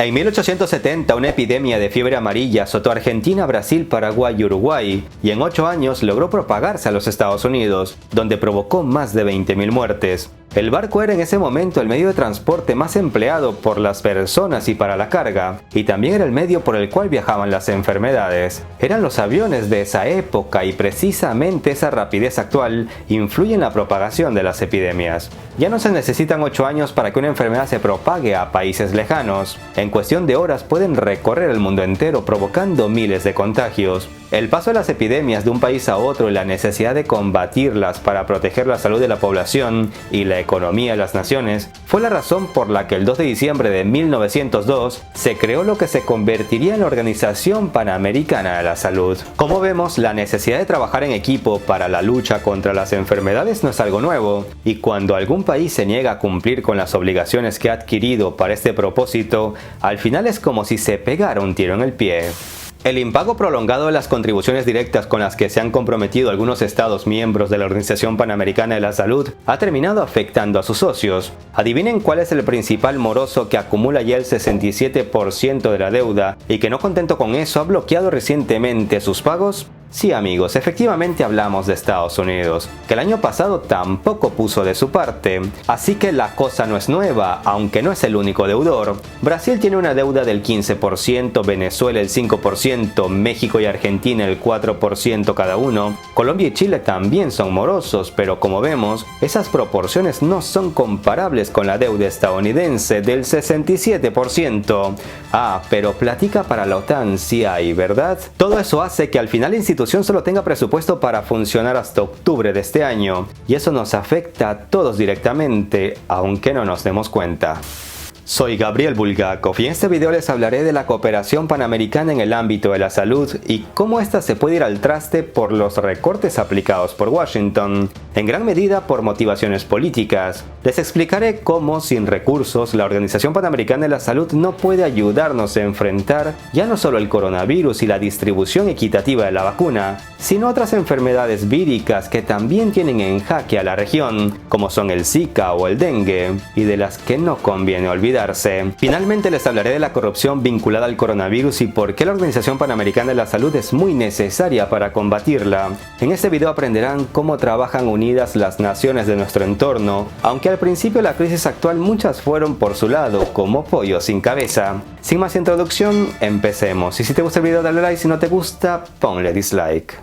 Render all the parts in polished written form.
En 1870, una epidemia de fiebre amarilla azotó a Argentina, Brasil, Paraguay y Uruguay, y en 8 años logró propagarse a los Estados Unidos, donde provocó más de 20.000 muertes. El barco era en ese momento el medio de transporte más empleado por las personas y para la carga, y también era el medio por el cual viajaban las enfermedades. Eran los aviones de esa época y precisamente esa rapidez actual influye en la propagación de las epidemias. Ya no se necesitan 8 años para que una enfermedad se propague a países lejanos. En cuestión de horas pueden recorrer el mundo entero provocando miles de contagios. El paso de las epidemias de un país a otro y la necesidad de combatirlas para proteger la salud de la población y la economía de las naciones fue la razón por la que el 2 de diciembre de 1902 se creó lo que se convertiría en la Organización Panamericana de la Salud. Como vemos, la necesidad de trabajar en equipo para la lucha contra las enfermedades no es algo nuevo, y cuando algún país se niega a cumplir con las obligaciones que ha adquirido para este propósito, al final es como si se pegara un tiro en el pie. El impago prolongado de las contribuciones directas con las que se han comprometido algunos estados miembros de la Organización Panamericana de la Salud ha terminado afectando a sus socios. Adivinen cuál es el principal moroso que acumula ya el 67% de la deuda y que, no contento con eso, ha bloqueado recientemente sus pagos. Sí, amigos, efectivamente hablamos de Estados Unidos, que el año pasado tampoco puso de su parte. Así que la cosa no es nueva, aunque no es el único deudor. Brasil tiene una deuda del 15%, Venezuela el 5%, México y Argentina el 4% cada uno. Colombia y Chile también son morosos, pero como vemos, esas proporciones no son comparables con la deuda estadounidense del 67%. Ah, pero platica para la OTAN sí hay, ¿verdad? Todo eso hace que al final la institución solo tenga presupuesto para funcionar hasta octubre de este año, y eso nos afecta a todos directamente, aunque no nos demos cuenta. Soy Gabriel Bulgakov y en este video les hablaré de la cooperación panamericana en el ámbito de la salud y cómo ésta se puede ir al traste por los recortes aplicados por Washington, en gran medida por motivaciones políticas. Les explicaré cómo, sin recursos, la Organización Panamericana de la Salud no puede ayudarnos a enfrentar ya no solo el coronavirus y la distribución equitativa de la vacuna, sino otras enfermedades víricas que también tienen en jaque a la región, como son el Zika o el dengue, y de las que no conviene olvidarse. Finalmente les hablaré de la corrupción vinculada al coronavirus y por qué la Organización Panamericana de la Salud es muy necesaria para combatirla. En este video aprenderán cómo trabajan unidas las naciones de nuestro entorno, aunque al principio de la crisis actual muchas fueron por su lado, como pollo sin cabeza. Sin más introducción, empecemos. Y si te gusta el video dale like, si no te gusta, ponle dislike.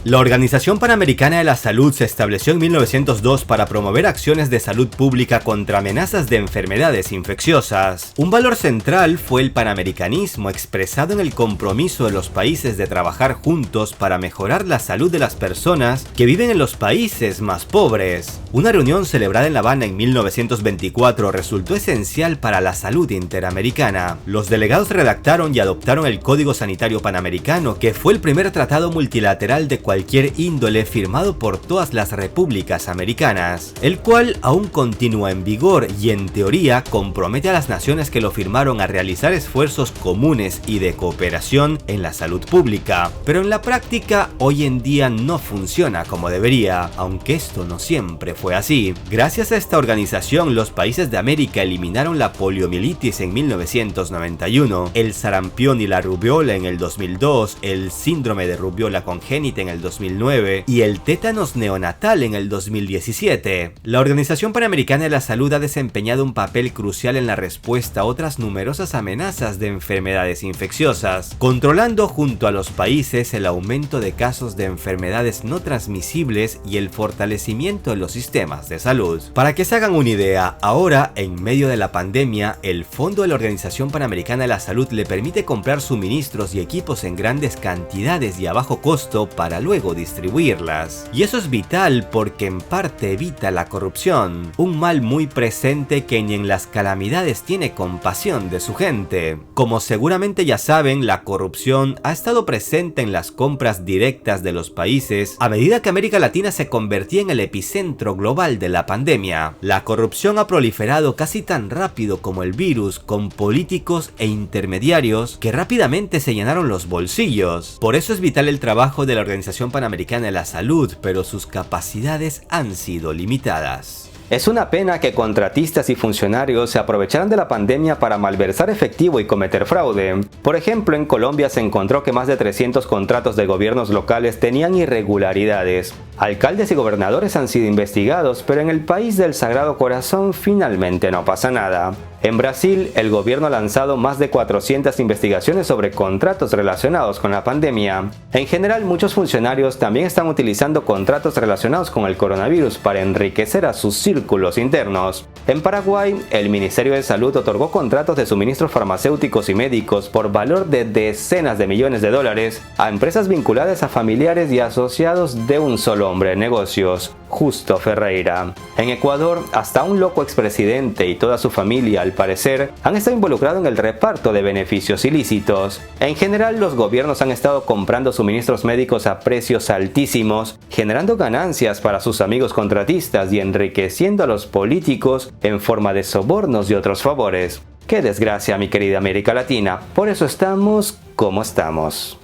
La Organización Panamericana de la Salud se estableció en 1902 para promover acciones de salud pública contra amenazas de enfermedades infecciosas. Un valor central fue el panamericanismo, expresado en el compromiso de los países de trabajar juntos para mejorar la salud de las personas que viven en los países más pobres. Una reunión celebrada en La Habana en 1924 resultó esencial para la salud interamericana. Los delegados redactaron y adoptaron el Código Sanitario Panamericano, que fue el primer tratado multilateral de cualquier índole firmado por todas las repúblicas americanas, el cual aún continúa en vigor y en teoría compromete a las naciones que lo firmaron a realizar esfuerzos comunes y de cooperación en la salud pública, pero en la práctica hoy en día no funciona como debería, aunque esto no siempre fue así. Gracias a esta organización, los países de América eliminaron la poliomielitis en 1991, el sarampión y la rubiola en el 2002, el síndrome de rubiola congénita en el 2009 y el tétanos neonatal en el 2017. La Organización Panamericana de la Salud ha desempeñado un papel crucial en la respuesta a otras numerosas amenazas de enfermedades infecciosas, controlando junto a los países el aumento de casos de enfermedades no transmisibles y el fortalecimiento de los sistemas de salud. Para que se hagan una idea, ahora, en medio de la pandemia, el Fondo de la Organización Panamericana de la Salud le permite comprar suministros y equipos en grandes cantidades y a bajo costo para luego distribuirlas. Y eso es vital porque en parte evita la corrupción, un mal muy presente que ni en las calamidades tiene compasión de su gente. Como seguramente ya saben, la corrupción ha estado presente en las compras directas de los países a medida que América Latina se convertía en el epicentro global de la pandemia. La corrupción ha proliferado casi tan rápido como el virus, con políticos e intermediarios que rápidamente se llenaron los bolsillos. Por eso es vital el trabajo de la Organización Panamericana de la Salud, pero sus capacidades han sido limitadas. Es una pena que contratistas y funcionarios se aprovecharan de la pandemia para malversar efectivo y cometer fraude. Por ejemplo, en Colombia se encontró que más de 300 contratos de gobiernos locales tenían irregularidades. Alcaldes y gobernadores han sido investigados, pero en el país del Sagrado Corazón finalmente no pasa nada. En Brasil, el gobierno ha lanzado más de 400 investigaciones sobre contratos relacionados con la pandemia. En general, muchos funcionarios también están utilizando contratos relacionados con el coronavirus para enriquecer a sus círculos internos. En Paraguay, el Ministerio de Salud otorgó contratos de suministros farmacéuticos y médicos por valor de decenas de millones de dólares a empresas vinculadas a familiares y asociados de un solo hombre de negocios, Justo Ferreira. En Ecuador, hasta un loco expresidente y toda su familia, al parecer, han estado involucrados en el reparto de beneficios ilícitos. En general, los gobiernos han estado comprando suministros médicos a precios altísimos, generando ganancias para sus amigos contratistas y enriqueciendo a los políticos en forma de sobornos y otros favores. ¡Qué desgracia, mi querida América Latina! Por eso estamos como estamos.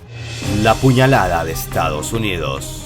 La puñalada de Estados Unidos.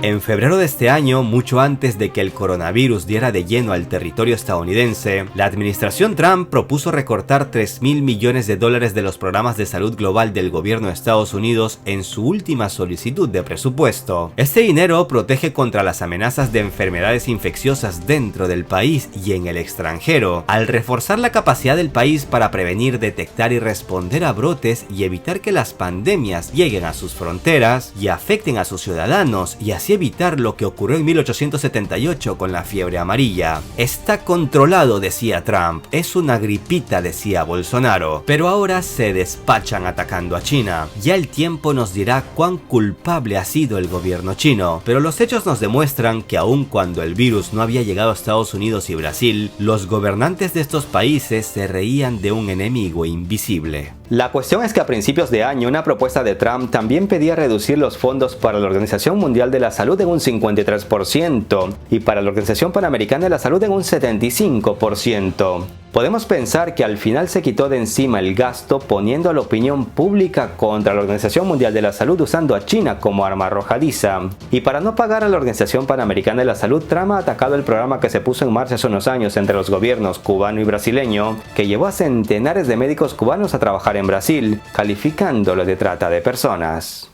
En febrero de este año, mucho antes de que el coronavirus diera de lleno al territorio estadounidense, la administración Trump propuso recortar $3.000 millones de los programas de salud global del gobierno de Estados Unidos en su última solicitud de presupuesto. Este dinero protege contra las amenazas de enfermedades infecciosas dentro del país y en el extranjero, al reforzar la capacidad del país para prevenir, detectar y responder a brotes y evitar que las pandemias lleguen a sus fronteras y afecten a sus ciudadanos y así evitar lo que ocurrió en 1878 con la fiebre amarilla. Está controlado, decía Trump, es una gripita, decía Bolsonaro, pero ahora se despachan atacando a China. Ya el tiempo nos dirá cuán culpable ha sido el gobierno chino, pero los hechos nos demuestran que aun cuando el virus no había llegado a Estados Unidos y Brasil, los gobernantes de estos países se reían de un enemigo invisible. La cuestión es que a principios de año una propuesta de Trump también pedía reducir los fondos para la Organización Mundial de la Salud en un 53% y para la Organización Panamericana de la Salud en un 75%. Podemos pensar que al final se quitó de encima el gasto poniendo a la opinión pública contra la Organización Mundial de la Salud usando a China como arma arrojadiza. Y para no pagar a la Organización Panamericana de la Salud, Trump ha atacado el programa que se puso en marcha hace unos años entre los gobiernos cubano y brasileño, que llevó a centenares de médicos cubanos a trabajar en Brasil, calificándolo de trata de personas.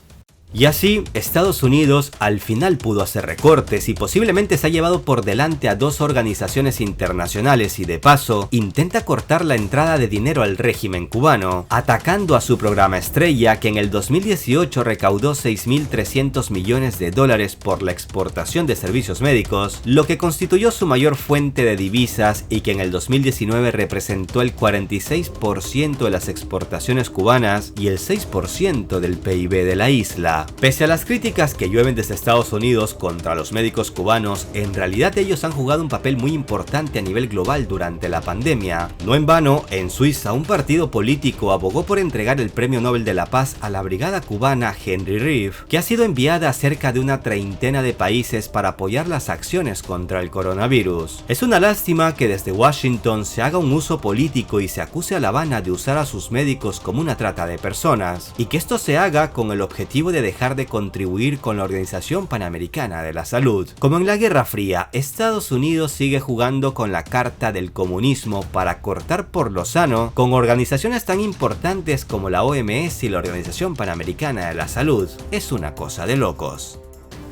Y así, Estados Unidos al final pudo hacer recortes y posiblemente se ha llevado por delante a dos organizaciones internacionales y de paso, intenta cortar la entrada de dinero al régimen cubano, atacando a su programa estrella que en el 2018 recaudó $6.300 millones por la exportación de servicios médicos, lo que constituyó su mayor fuente de divisas y que en el 2019 representó el 46% de las exportaciones cubanas y el 6% del PIB de la isla. Pese a las críticas que llueven desde Estados Unidos contra los médicos cubanos, en realidad ellos han jugado un papel muy importante a nivel global durante la pandemia. No en vano, en Suiza un partido político abogó por entregar el Premio Nobel de la Paz a la brigada cubana Henry Reeve, que ha sido enviada a cerca de una treintena de países para apoyar las acciones contra el coronavirus. Es una lástima que desde Washington se haga un uso político y se acuse a La Habana de usar a sus médicos como una trata de personas, y que esto se haga con el objetivo de dejar de contribuir con la Organización Panamericana de la Salud. Como en la Guerra Fría, Estados Unidos sigue jugando con la carta del comunismo para cortar por lo sano con organizaciones tan importantes como la OMS y la Organización Panamericana de la Salud. Es una cosa de locos.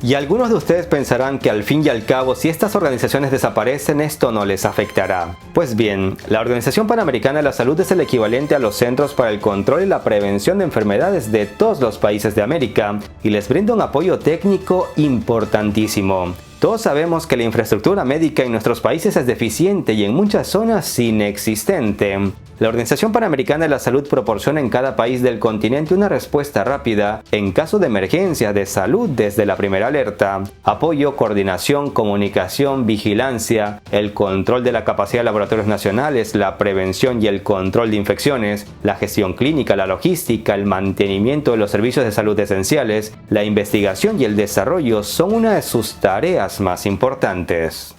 Y algunos de ustedes pensarán que al fin y al cabo, si estas organizaciones desaparecen, esto no les afectará. Pues bien, la Organización Panamericana de la Salud es el equivalente a los Centros para el Control y la Prevención de Enfermedades de todos los países de América y les brinda un apoyo técnico importantísimo. Todos sabemos que la infraestructura médica en nuestros países es deficiente y en muchas zonas inexistente. La Organización Panamericana de la Salud proporciona en cada país del continente una respuesta rápida en caso de emergencia de salud desde la primera alerta, apoyo, coordinación, comunicación, vigilancia, el control de la capacidad de laboratorios nacionales, la prevención y el control de infecciones, la gestión clínica, la logística, el mantenimiento de los servicios de salud esenciales, la investigación y el desarrollo son una de sus tareas más importantes.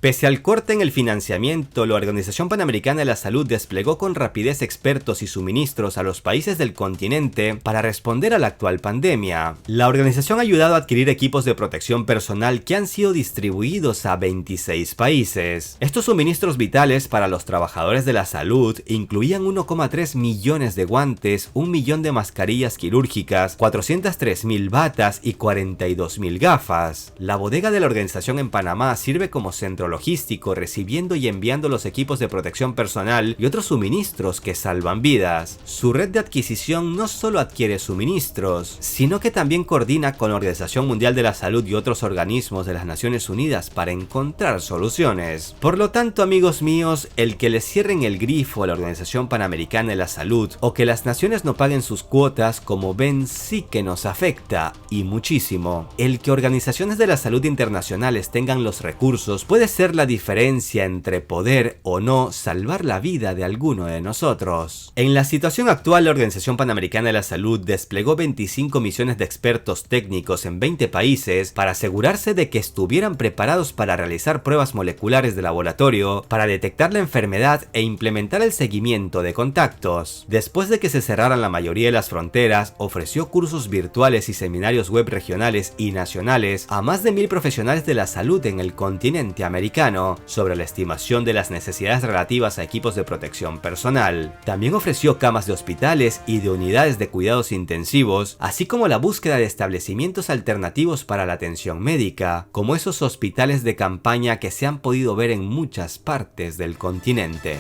Pese al corte en el financiamiento, la Organización Panamericana de la Salud desplegó con rapidez expertos y suministros a los países del continente para responder a la actual pandemia. La organización ha ayudado a adquirir equipos de protección personal que han sido distribuidos a 26 países. Estos suministros vitales para los trabajadores de la salud incluían 1,3 millones de guantes, 1 millón de mascarillas quirúrgicas, 403,000 batas y 42,000 gafas. La bodega de la organización en Panamá sirve como centro logístico, recibiendo y enviando los equipos de protección personal y otros suministros que salvan vidas. Su red de adquisición no solo adquiere suministros, sino que también coordina con la Organización Mundial de la Salud y otros organismos de las Naciones Unidas para encontrar soluciones. Por lo tanto, amigos míos, el que les cierren el grifo a la Organización Panamericana de la Salud o que las naciones no paguen sus cuotas, como ven, sí que nos afecta, y muchísimo. El que organizaciones de la salud internacionales tengan los recursos puede ser la diferencia entre poder o no salvar la vida de alguno de nosotros. En la situación actual, la Organización Panamericana de la Salud desplegó 25 misiones de expertos técnicos en 20 países para asegurarse de que estuvieran preparados para realizar pruebas moleculares de laboratorio, para detectar la enfermedad e implementar el seguimiento de contactos. Después de que se cerraran la mayoría de las fronteras, ofreció cursos virtuales y seminarios web regionales y nacionales a más de 1000 profesionales de la salud en el continente americano sobre la estimación de las necesidades relativas a equipos de protección personal. También ofreció camas de hospitales y de unidades de cuidados intensivos, así como la búsqueda de establecimientos alternativos para la atención médica, como esos hospitales de campaña que se han podido ver en muchas partes del continente.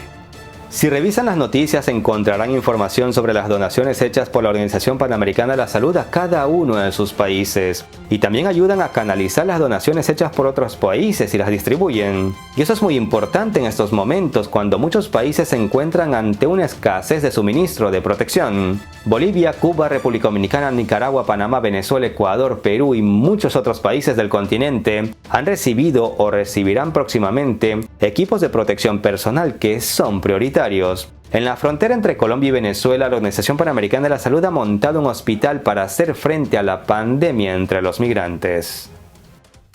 Si revisan las noticias encontrarán información sobre las donaciones hechas por la Organización Panamericana de la Salud a cada uno de sus países, y también ayudan a canalizar las donaciones hechas por otros países y las distribuyen. Y eso es muy importante en estos momentos cuando muchos países se encuentran ante una escasez de suministro de protección. Bolivia, Cuba, República Dominicana, Nicaragua, Panamá, Venezuela, Ecuador, Perú y muchos otros países del continente han recibido o recibirán próximamente equipos de protección personal que son prioritarios. En la frontera entre Colombia y Venezuela, la Organización Panamericana de la Salud ha montado un hospital para hacer frente a la pandemia entre los migrantes.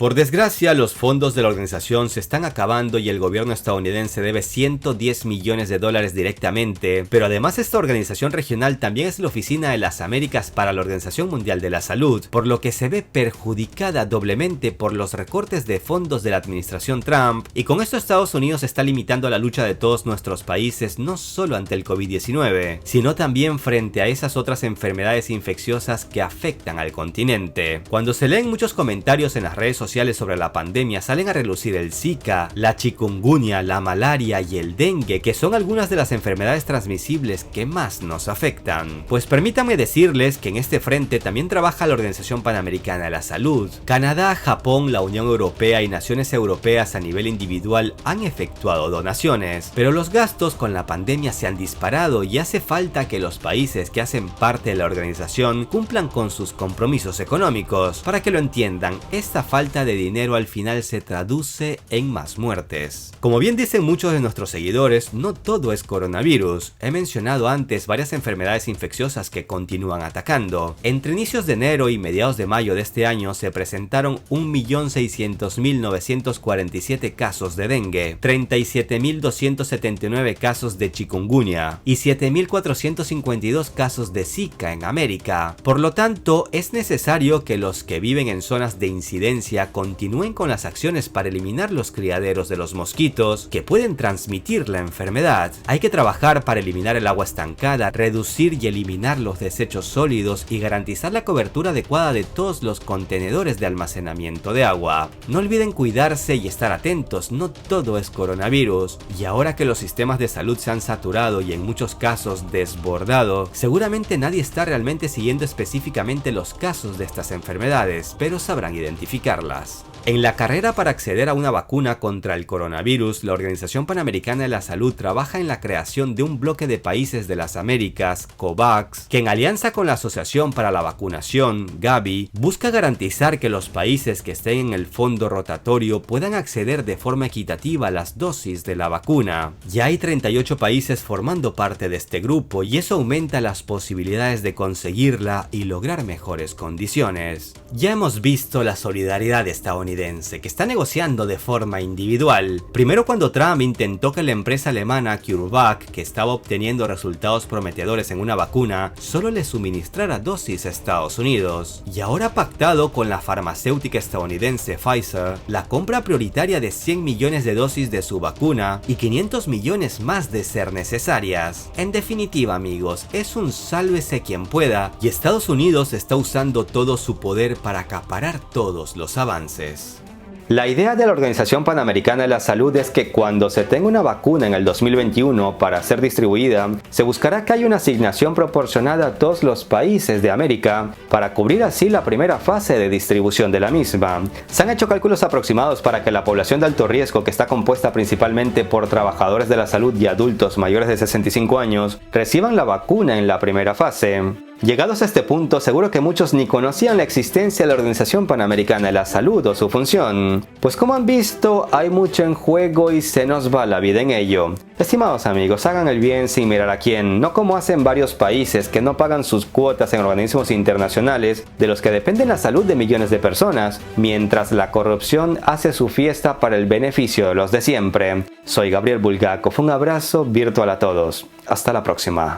Por desgracia, los fondos de la organización se están acabando y el gobierno estadounidense debe 110 millones de dólares directamente, pero además esta organización regional también es la oficina de las Américas para la Organización Mundial de la Salud, por lo que se ve perjudicada doblemente por los recortes de fondos de la administración Trump, y con esto Estados Unidos está limitando la lucha de todos nuestros países no solo ante el COVID-19, sino también frente a esas otras enfermedades infecciosas que afectan al continente. Cuando se leen muchos comentarios en las redes sociales sobre la pandemia, salen a relucir el Zika, la chikungunya, la malaria y el dengue, que son algunas de las enfermedades transmisibles que más nos afectan. Pues permítanme decirles que en este frente también trabaja la Organización Panamericana de la Salud. Canadá, Japón, la Unión Europea y naciones europeas a nivel individual han efectuado donaciones, pero los gastos con la pandemia se han disparado y hace falta que los países que hacen parte de la organización cumplan con sus compromisos económicos. Para que lo entiendan, esta falta de dinero al final se traduce en más muertes. Como bien dicen muchos de nuestros seguidores, no todo es coronavirus. He mencionado antes varias enfermedades infecciosas que continúan atacando. Entre inicios de enero y mediados de mayo de este año se presentaron 1.600.947 casos de dengue, 37.279 casos de chikungunya y 7.452 casos de Zika en América. Por lo tanto, es necesario que los que viven en zonas de incidencia continúen con las acciones para eliminar los criaderos de los mosquitos que pueden transmitir la enfermedad. Hay que trabajar para eliminar el agua estancada, reducir y eliminar los desechos sólidos y garantizar la cobertura adecuada de todos los contenedores de almacenamiento de agua. No olviden cuidarse y estar atentos, no todo es coronavirus. Y ahora que los sistemas de salud se han saturado y en muchos casos desbordado, seguramente nadie está realmente siguiendo específicamente los casos de estas enfermedades, pero sabrán identificarlas. En la carrera para acceder a una vacuna contra el coronavirus, la Organización Panamericana de la Salud trabaja en la creación de un bloque de países de las Américas, COVAX, que en alianza con la Asociación para la Vacunación, Gavi, busca garantizar que los países que estén en el fondo rotatorio puedan acceder de forma equitativa a las dosis de la vacuna. Ya hay 38 países formando parte de este grupo y eso aumenta las posibilidades de conseguirla y lograr mejores condiciones. Ya hemos visto la solidaridad estadounidense estadounidense que está negociando de forma individual. Primero cuando Trump intentó que la empresa alemana CureVac, que estaba obteniendo resultados prometedores en una vacuna, solo le suministrara dosis a Estados Unidos. Y ahora ha pactado con la farmacéutica estadounidense Pfizer la compra prioritaria de 100 millones de dosis de su vacuna y 500 millones más de ser necesarias. En definitiva, amigos, es un sálvese quien pueda y Estados Unidos está usando todo su poder para acaparar todos los avances. La idea de la Organización Panamericana de la Salud es que cuando se tenga una vacuna en el 2021 para ser distribuida, se buscará que haya una asignación proporcionada a todos los países de América para cubrir así la primera fase de distribución de la misma. Se han hecho cálculos aproximados para que la población de alto riesgo, que está compuesta principalmente por trabajadores de la salud y adultos mayores de 65 años, reciban la vacuna en la primera fase. Llegados a este punto, seguro que muchos ni conocían la existencia de la Organización Panamericana de la Salud o su función, pues como han visto, hay mucho en juego y se nos va la vida en ello. Estimados amigos, hagan el bien sin mirar a quién, no como hacen varios países que no pagan sus cuotas en organismos internacionales de los que depende la salud de millones de personas, mientras la corrupción hace su fiesta para el beneficio de los de siempre. Soy Gabriel Bulgakov, un abrazo virtual a todos. Hasta la próxima.